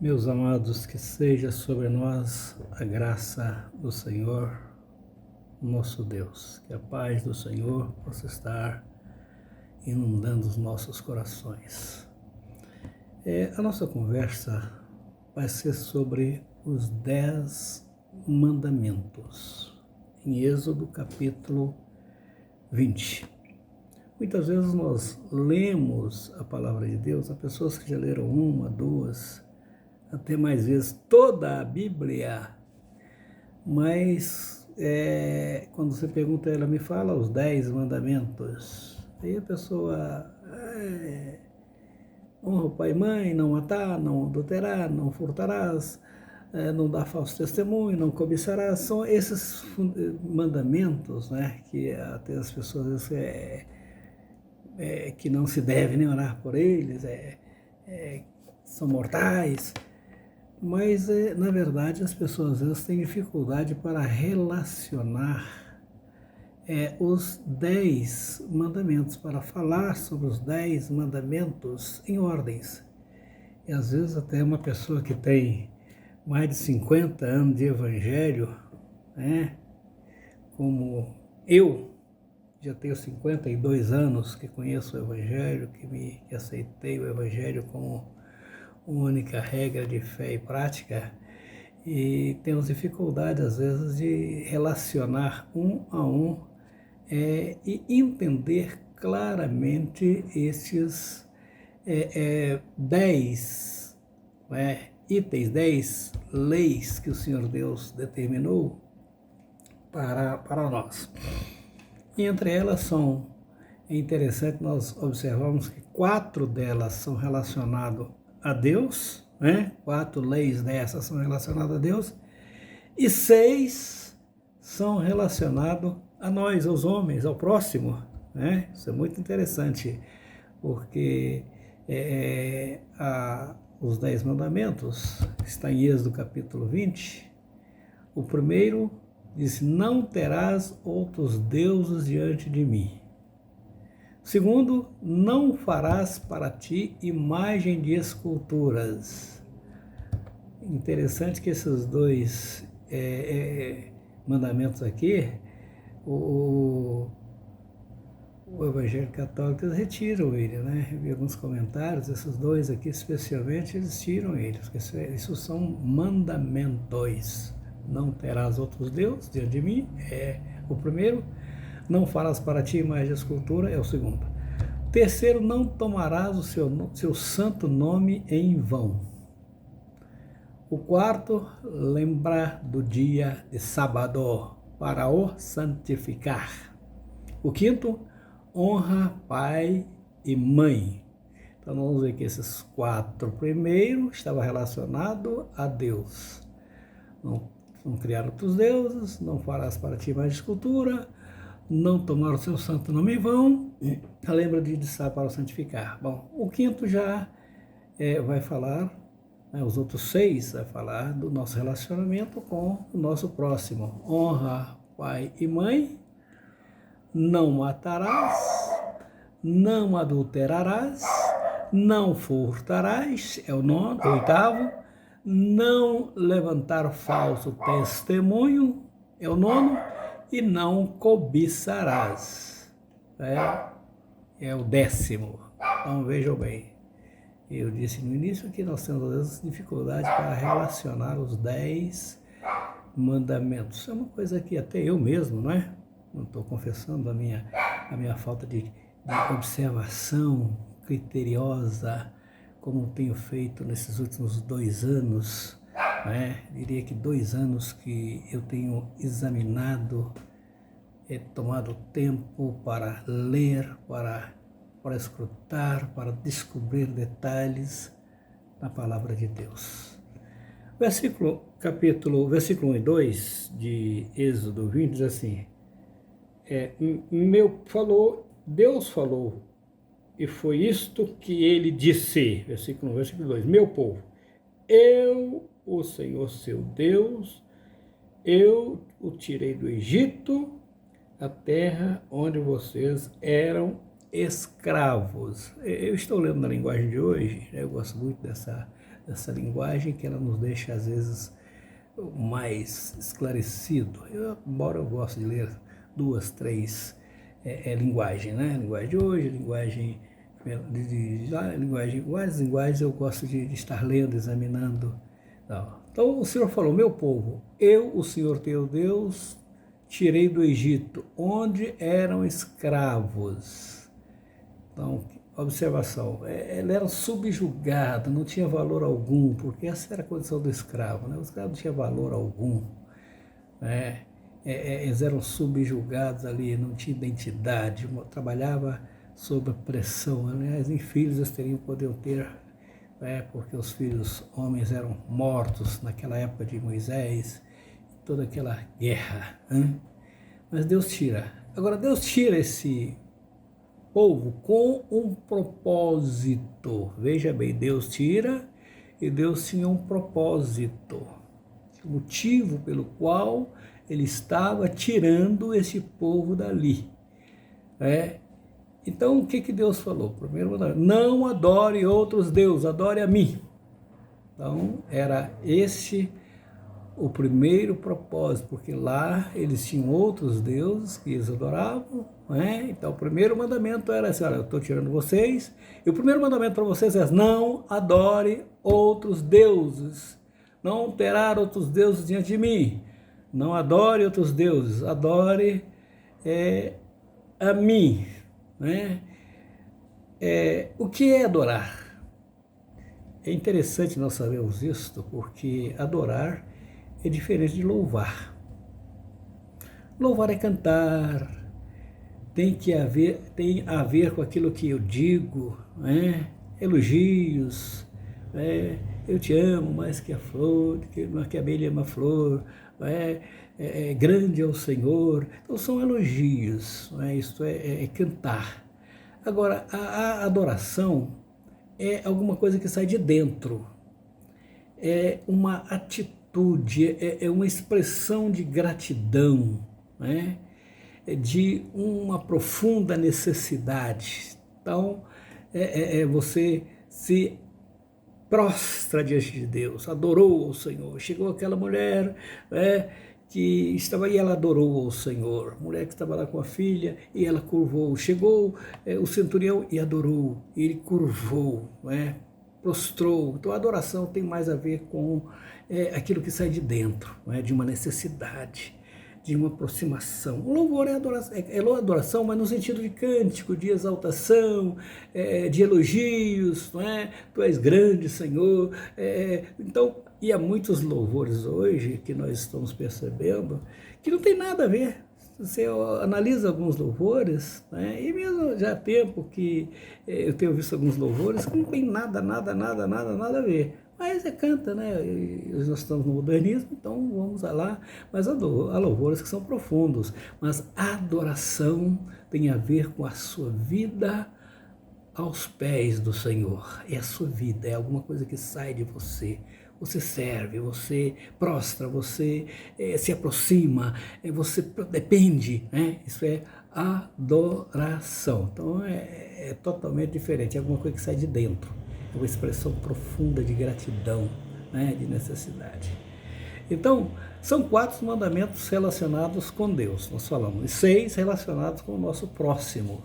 Meus amados, que seja sobre nós a graça do Senhor, nosso Deus. Que a paz do Senhor possa estar inundando os nossos corações. A nossa conversa vai ser sobre os 10 mandamentos, em Êxodo capítulo 20. Muitas vezes nós lemos a palavra de Deus, há pessoas que já leram uma, duas, até mais vezes toda a Bíblia, mas quando você pergunta a ela, me fala os 10 mandamentos, aí a pessoa honra o pai e mãe, não matar, não adulterar, não furtarás, não dar falso testemunho, não cobiçarás. São esses mandamentos, né, que até as pessoas que não se deve nem orar por eles, são mortais. Mas, na verdade, as pessoas às vezes têm dificuldade para relacionar os 10 mandamentos, para falar sobre os 10 mandamentos em ordens. E às vezes até uma pessoa que tem mais de 50 anos de evangelho, né, como eu, já tenho 52 anos que conheço o evangelho, que aceitei o evangelho como única regra de fé e prática, e temos dificuldade às vezes de relacionar um a um e entender claramente estes 10 itens, 10 leis que o Senhor Deus determinou para nós. E entre elas é interessante nós observarmos que 4 delas são relacionadas a Deus, né? 4 leis dessas são relacionadas a Deus, e 6 são relacionadas a nós, aos homens, ao próximo, né? Isso é muito interessante, porque os 10 mandamentos, está em Êxodo capítulo 20, o primeiro diz: não terás outros deuses diante de mim. Segundo, não farás para ti imagem de esculturas. Interessante que esses 2 mandamentos aqui, o Evangelho Católico, eles retiram ele, né? Eu vi alguns comentários, esses 2 aqui especialmente, eles tiram eles, porque isso são mandamentos. Não terás outros deuses diante de mim, é o primeiro. Não farás para ti imagem de escultura, é o segundo. Terceiro, não tomarás o seu santo nome em vão. O quarto, lembrar do dia de sábado para o santificar. O quinto, honra pai e mãe. Então vamos ver que esses 4 primeiros estavam relacionados a Deus. Não criar outros deuses, não farás para ti imagem de escultura, não tomar o seu santo nome em vão, lembra de sábado para o santificar. Bom, o quinto já vai falar, os outros 6 vai falar do nosso relacionamento com o nosso próximo. Honra pai e mãe, não matarás, não adulterarás, não furtarás, é o 8º, não levantar falso testemunho, é o 9º, e não cobiçarás, é o 10º. Então vejam bem, eu disse no início que nós temos às vezes dificuldade para relacionar os 10 mandamentos. É uma coisa que até eu mesmo, não estou confessando a minha falta de observação criteriosa, como tenho feito nesses últimos 2 anos, diria que 2 anos que eu tenho examinado, tomado tempo para ler, para escutar, para descobrir detalhes na palavra de Deus. Versículo 1 e 2 de Êxodo 20 diz assim: Deus falou, e foi isto que ele disse, versículo 1, versículo 2, meu povo, eu, o Senhor seu Deus, eu o tirei do Egito, a terra onde vocês eram escravos. Eu estou lendo na linguagem de hoje, né? Eu gosto muito dessa linguagem, que ela nos deixa, às vezes, mais esclarecido. Embora eu goste de ler duas, três linguagens, né? Linguagem de hoje, linguagem várias linguagens eu gosto de estar lendo, examinando. Então o Senhor falou: meu povo, eu, o Senhor teu Deus, tirei do Egito, onde eram escravos. Então, observação, ele era subjugado, não tinha valor algum, porque essa era a condição do escravo, né? O escravo não tinha valor algum, né? Eles eram subjugados ali, não tinha identidade, trabalhava sob pressão. Aliás, em filhos eles podiam ter, porque os filhos homens eram mortos naquela época de Moisés, toda aquela guerra, hein? Mas Deus tira. Agora, Deus tira esse povo com um propósito. Veja bem, Deus tira e Deus tinha um propósito, o motivo pelo qual ele estava tirando esse povo dali. Então, o que Deus falou? Primeiro, não adore outros deuses, adore a mim. Então, era esse o primeiro propósito, porque lá eles tinham outros deuses que eles adoravam, né? Então o primeiro mandamento era assim: olha, eu estou tirando vocês, e o primeiro mandamento para vocês é: não adore outros deuses, não terá outros deuses diante de mim, não adore outros deuses, adore a mim, né? O que é adorar? É interessante nós sabermos isto, porque adorar é diferente de louvar. Louvar é cantar, tem a ver com aquilo que eu digo, né? Elogios, eu te amo mais que a flor, que a abelha ama a flor, grande é o Senhor. Então são elogios, isto é cantar. Agora, a adoração é alguma coisa que sai de dentro, é uma atitude, é uma expressão de gratidão, né? De uma profunda necessidade. Então, você se prostra diante de Deus, adorou o Senhor. Chegou aquela mulher que estava e ela adorou o Senhor, mulher que estava lá com a filha e ela curvou. Chegou o centurião e adorou, ele curvou, prostrou. Então a adoração tem mais a ver com aquilo que sai de dentro, de uma necessidade, de uma aproximação. O louvor é adoração, mas no sentido de cântico, de exaltação, de elogios, Tu és grande, Senhor. Então, e há muitos louvores hoje que nós estamos percebendo que não tem nada a ver. Você analisa alguns louvores, e mesmo já há tempo que eu tenho visto alguns louvores que não tem nada a ver. Mas canta, e nós estamos no modernismo, então vamos lá. Mas há louvores que são profundos. Mas a adoração tem a ver com a sua vida aos pés do Senhor. É a sua vida, é alguma coisa que sai de você. Você serve, você prostra, você se aproxima, você depende, Isso é adoração. Então é totalmente diferente, é alguma coisa que sai de dentro, é uma expressão profunda de gratidão, de necessidade. Então, são 4 mandamentos relacionados com Deus, nós falamos, e 6 relacionados com o nosso próximo.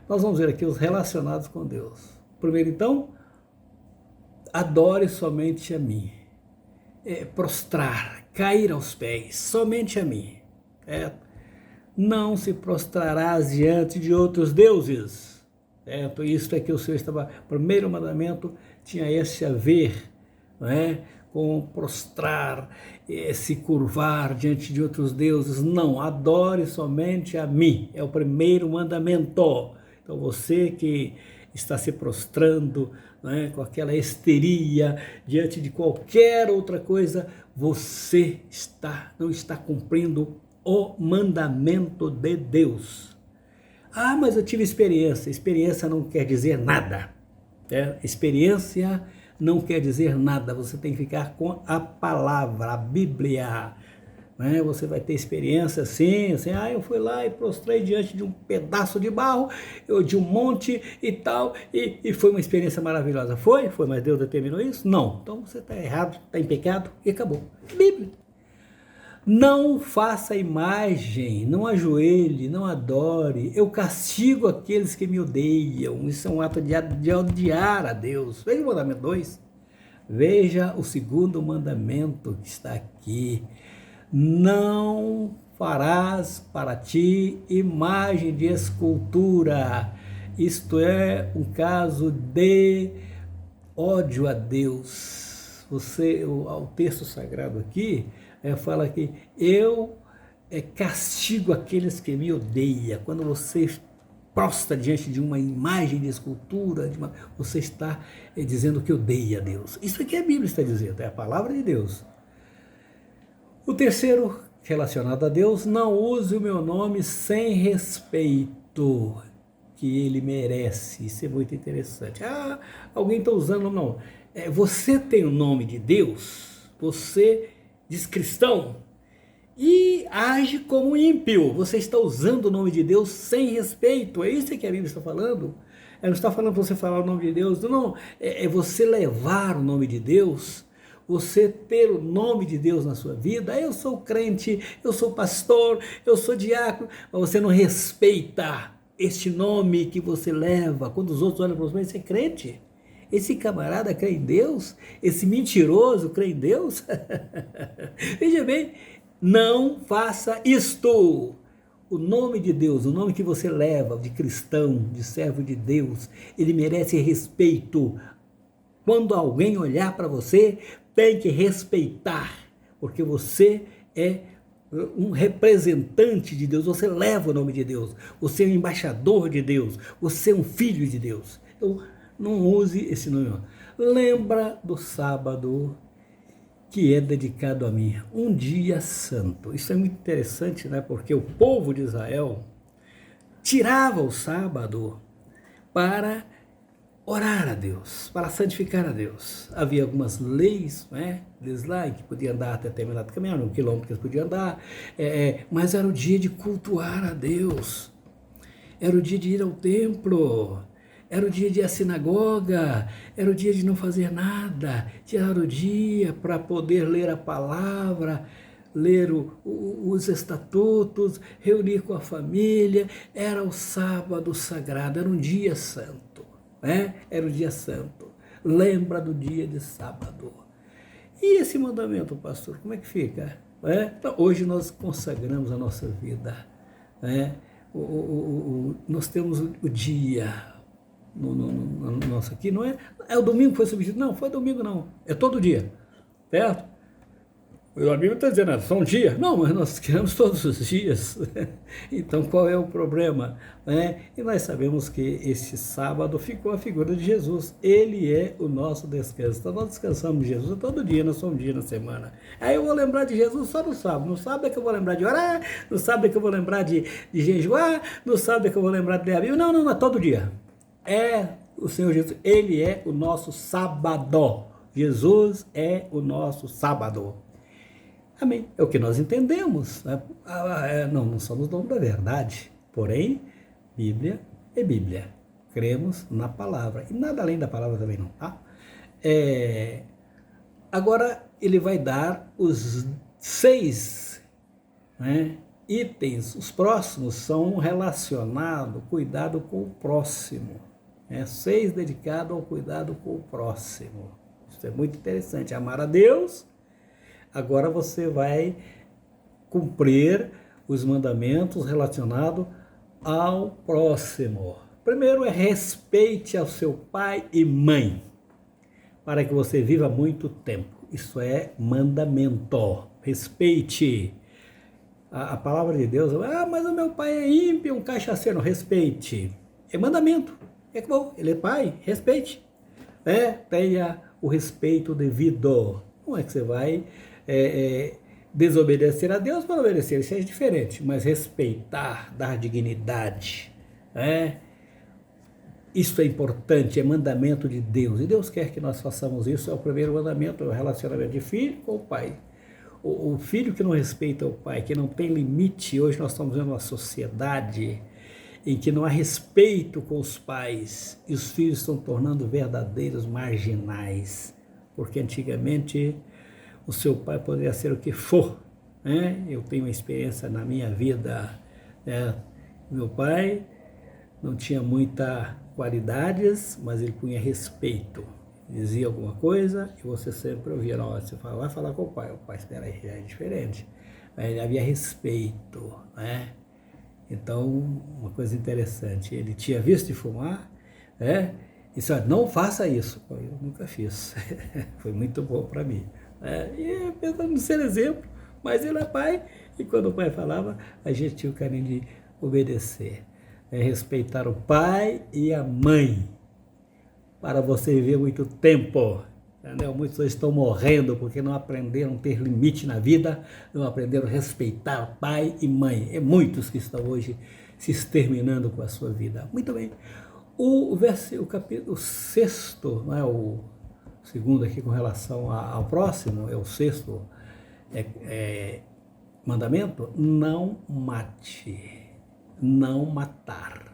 Nós vamos ver aqui os relacionados com Deus. Primeiro, então, adore somente a mim. Prostrar, cair aos pés, somente a mim. Não se prostrarás diante de outros deuses. Isso é que o Senhor estava... O primeiro mandamento tinha esse a ver, com prostrar, se curvar diante de outros deuses. Não, adore somente a mim. É o primeiro mandamento. Então você que está se prostrando, com aquela histeria diante de qualquer outra coisa, você não está cumprindo o mandamento de Deus. Ah, mas eu tive experiência. Experiência não quer dizer nada. Experiência não quer dizer nada. Você tem que ficar com a palavra, a Bíblia. né? Você vai ter experiência assim, eu fui lá e prostrei diante de um pedaço de barro, de um monte e tal, e foi uma experiência maravilhosa. Foi, mas Deus determinou isso? Não. Então você está errado, está em pecado e acabou. Bíblia. Não faça imagem, não ajoelhe, não adore. Eu castigo aqueles que me odeiam. Isso é um ato de odiar a Deus. Veja o mandamento 2. Veja o segundo mandamento que está aqui. Não farás para ti imagem de escultura. Isto é um caso de ódio a Deus. O texto sagrado aqui fala que eu castigo aqueles que me odeiam. Quando você prostra diante de uma imagem de escultura, você está dizendo que odeia a Deus. Isso aqui a Bíblia está dizendo, é a palavra de Deus. O terceiro, relacionado a Deus, não use o meu nome sem respeito que ele merece. Isso é muito interessante. Alguém está usando, não. Você tem o nome de Deus, você diz cristão, e age como ímpio. Você está usando o nome de Deus sem respeito. É isso que a Bíblia está falando. Ela não está falando para você falar o nome de Deus. Não, é você levar o nome de Deus, você ter o nome de Deus na sua vida. Eu sou crente, eu sou pastor, eu sou diácono, mas você não respeita este nome que você leva. Quando os outros olham para você, você é crente? Esse camarada crê em Deus? Esse mentiroso crê em Deus? Veja bem, não faça isto. O nome de Deus, o nome que você leva de cristão, de servo de Deus, ele merece respeito. Quando alguém olhar para você, tem que respeitar, porque você é um representante de Deus, você leva o nome de Deus, você é um embaixador de Deus, você é um filho de Deus. Então, não use esse nome. Lembra do sábado que é dedicado a mim, um dia santo. Isso é muito interessante, né? Porque o povo de Israel tirava o sábado para orar a Deus, para santificar a Deus. Havia algumas leis, né? Eles lá que podiam andar até determinado caminho, um quilômetro que eles podiam andar, mas era o dia de cultuar a Deus, era o dia de ir ao templo, era o dia de ir à sinagoga, era o dia de não fazer nada, tirar o dia para poder ler a palavra, ler os estatutos, reunir com a família. Era o sábado sagrado, era um dia santo, né? Era o dia santo. Lembra do dia de sábado. E esse mandamento, pastor, como é que fica? Então, hoje nós consagramos a nossa vida, né? Nós temos o dia no nosso aqui, não é o domingo que foi substituído, não, foi domingo não, é todo dia, certo? O amigo está dizendo, só um dia? Não, mas nós queremos todos os dias. Então qual é o problema? E nós sabemos que este sábado ficou a figura de Jesus. Ele é o nosso descanso. Então nós descansamos de Jesus todo dia, não só um dia na semana. Aí eu vou lembrar de Jesus só no sábado. No sábado é que eu vou lembrar de orar, no sábado é que eu vou lembrar de jejuar, no sábado é que eu vou lembrar de ler a Bíblia. Não, é todo dia. É o Senhor Jesus, Ele é o nosso sábado. Jesus é o nosso sábado. Amém. É o que nós entendemos, né? Não somos donos da verdade, porém, Bíblia é Bíblia. Cremos na palavra, e nada além da palavra também não, tá? Agora, ele vai dar os 6, né, itens. Os próximos são relacionados, cuidado com o próximo. 6 dedicados ao cuidado com o próximo. Isso é muito interessante. Amar a Deus. Agora você vai cumprir os mandamentos relacionados ao próximo. Primeiro respeite ao seu pai e mãe, para que você viva muito tempo. Isso é mandamento. Respeite. A palavra de Deus, mas o meu pai é ímpio, um cachaceiro. Respeite. É mandamento. É bom, ele é pai, respeite. Tenha o respeito devido. Não é que você vai desobedecer a Deus para obedecer, isso é diferente, mas respeitar, dar dignidade, isso é importante, é mandamento de Deus, e Deus quer que nós façamos isso. É o primeiro mandamento, é o relacionamento de filho com o pai. O filho que não respeita o pai, que não tem limite, hoje nós estamos vendo uma sociedade em que não há respeito com os pais e os filhos estão tornando verdadeiros marginais, porque antigamente o seu pai poderia ser o que for, né? Eu tenho uma experiência na minha vida, né? Meu pai não tinha muitas qualidades, mas ele punha respeito. Dizia alguma coisa e você sempre ouvia, não, você fala, vai falar com o pai espera aí, já é diferente. Mas havia respeito, né? Então, uma coisa interessante, ele tinha visto de fumar, né? E disse, não faça isso. Eu nunca fiz, foi muito bom para mim. E pensando em ser exemplo, mas ele é pai, e quando o pai falava, a gente tinha o carinho de obedecer. Respeitar o pai e a mãe, para você viver muito tempo. Entendeu? Muitos estão morrendo porque não aprenderam a ter limite na vida, não aprenderam a respeitar pai e mãe. É muitos que estão hoje se exterminando com a sua vida. Muito bem. O capítulo 6º, não é o segundo aqui com relação ao próximo, é o 6º mandamento, não mate, não matar.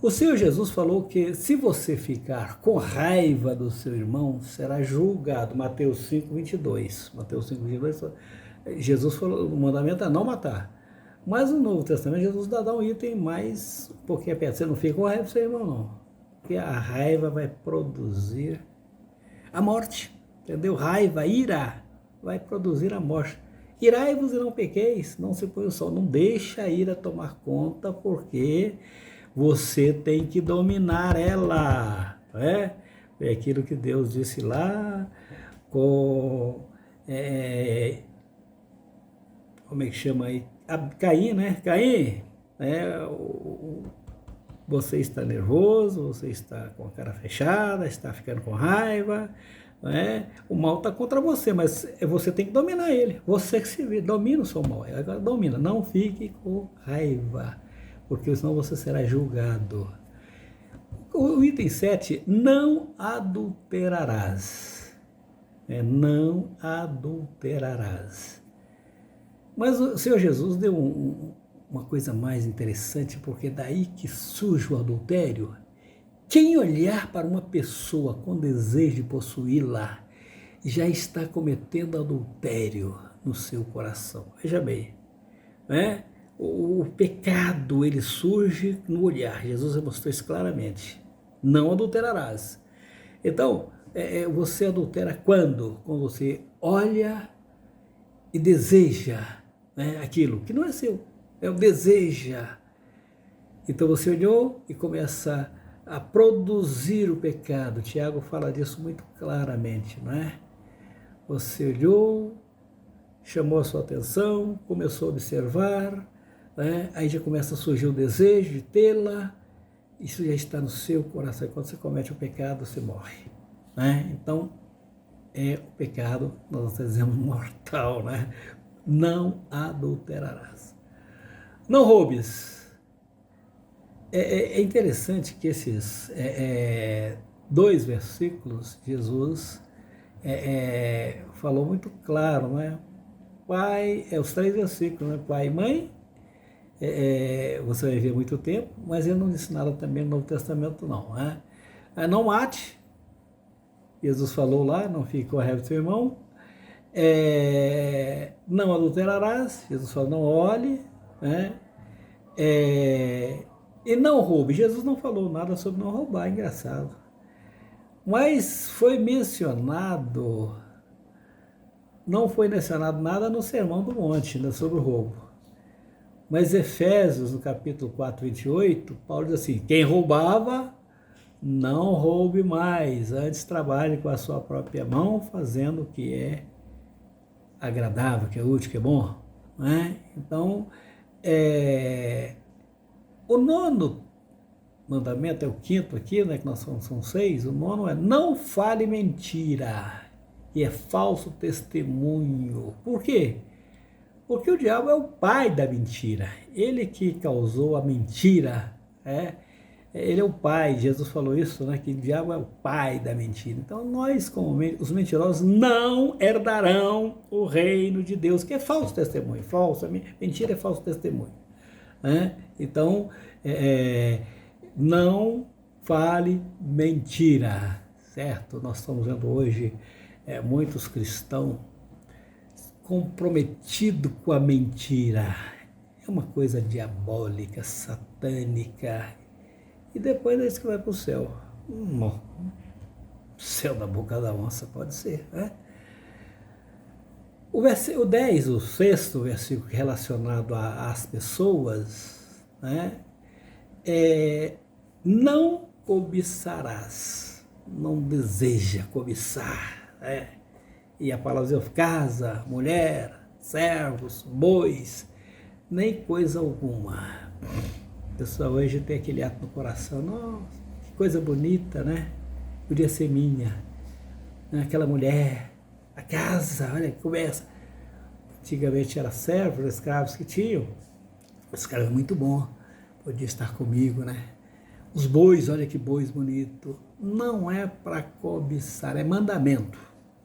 O Senhor Jesus falou que se você ficar com raiva do seu irmão, será julgado. Mateus 5:22. Mateus 5:22, Jesus falou, o mandamento é não matar. Mas no Novo Testamento, Jesus dá um item mais um pouquinho perto. Você não fica com raiva do seu irmão, não. Porque a raiva vai produzir a morte. Entendeu? Raiva, ira, vai produzir a morte. Irai-vos e não pequeis, não se põe o sol. Não deixa a ira tomar conta, porque você tem que dominar ela, né? É aquilo que Deus disse lá com, como é que chama aí? Caim, né? Caim, você está nervoso, você está com a cara fechada, está ficando com raiva, né? O mal está contra você, mas você tem que dominar ele. Você que se vê, domina o seu mal. Agora domina, não fique com raiva, porque senão você será julgado. O item 7, não adulterarás. Não adulterarás. Mas o Senhor Jesus deu uma coisa mais interessante, porque daí que surge o adultério. Quem olhar para uma pessoa com desejo de possuí-la, já está cometendo adultério no seu coração. Veja bem, né? O pecado, ele surge no olhar. Jesus mostrou isso claramente. Não adulterarás. Então, você adultera quando? Quando você olha e deseja, né, aquilo que não é seu. O deseja. Então você olhou e começa a produzir o pecado. Tiago fala disso muito claramente, não é? Você olhou, chamou a sua atenção, começou a observar, aí já começa a surgir o desejo de tê-la, isso já está no seu coração. Quando você comete o pecado, você morre. Então, o pecado, nós dizemos mortal, Não adulterarás. Não roubes. É interessante que esses 2 versículos, Jesus falou muito claro, Pai, os 3 versículos, Pai e mãe, você vai ver muito tempo, mas ele não disse nada também no Novo Testamento, não. Não mate, Jesus falou lá, não fique com a raiva do seu irmão. Não adulterarás, Jesus falou, não olhe, e não roube. Jesus não falou nada sobre não roubar, engraçado. Mas foi mencionado, não foi mencionado nada no Sermão do Monte, sobre o roubo. Mas Efésios, no capítulo 4:28, Paulo diz assim, quem roubava, não roube mais, antes trabalhe com a sua própria mão, fazendo o que é agradável, que é útil, que é bom. Então, o 9º mandamento é o 5º aqui, que nós são 6, o 9º é não fale mentira, e é falso testemunho. Por quê? Porque o diabo é o pai da mentira, ele que causou a mentira, Ele é o pai, Jesus falou isso, né? Que o diabo é o pai da mentira. Então nós, como os mentirosos, não herdarão o reino de Deus, que é falso testemunho. Mentira é falso testemunho. Né? Então, não fale mentira, certo? Nós estamos vendo hoje muitos cristãos comprometidos com a mentira. É uma coisa diabólica, satânica. E depois é isso que vai para o céu. Céu da boca da onça, pode ser, né? O 10, o sexto versículo relacionado às pessoas, né? Não cobiçarás, não deseja cobiçar, né? E a palavra diz, casa, mulher, servos, bois, nem coisa alguma. O pessoal hoje tem aquele ato no coração, nossa, que coisa bonita, né? Podia ser minha, né? Aquela mulher, a casa, olha que começa. Antigamente era servos, escravos que tinham, esse cara é muito bom, podia estar comigo, né? Os bois, olha que bois bonito. Não é para cobiçar, é mandamento.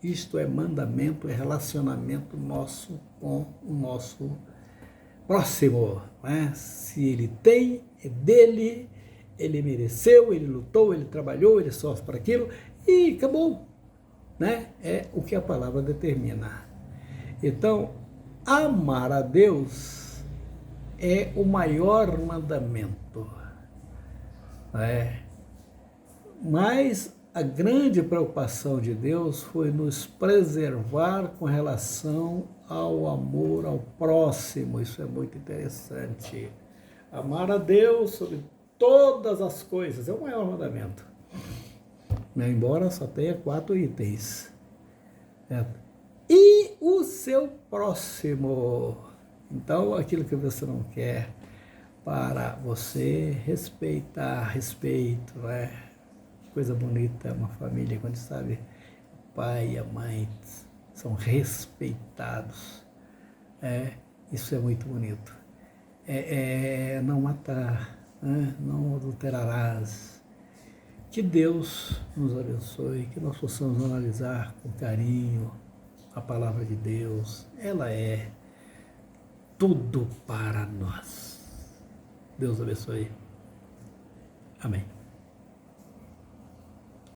Isto é mandamento, é relacionamento nosso com o nosso próximo. Né? Se ele tem, é dele, ele mereceu, ele lutou, ele trabalhou, ele sofre por aquilo e acabou. Né? É o que a palavra determina. Então, amar a Deus é o maior mandamento. Mas a grande preocupação de Deus foi nos preservar com relação ao amor ao próximo. Isso é muito interessante. Amar a Deus sobre todas as coisas é o maior mandamento. Embora só tenha 4 itens. E o seu próximo. Então, aquilo que você não quer para você respeitar, respeito, né? Coisa bonita, uma família, quando sabe, o pai e a mãe são respeitados. Isso é muito bonito. Não matar, né? Não adulterarás. Que Deus nos abençoe, que nós possamos analisar com carinho a palavra de Deus. Ela é tudo para nós. Deus abençoe. Amém.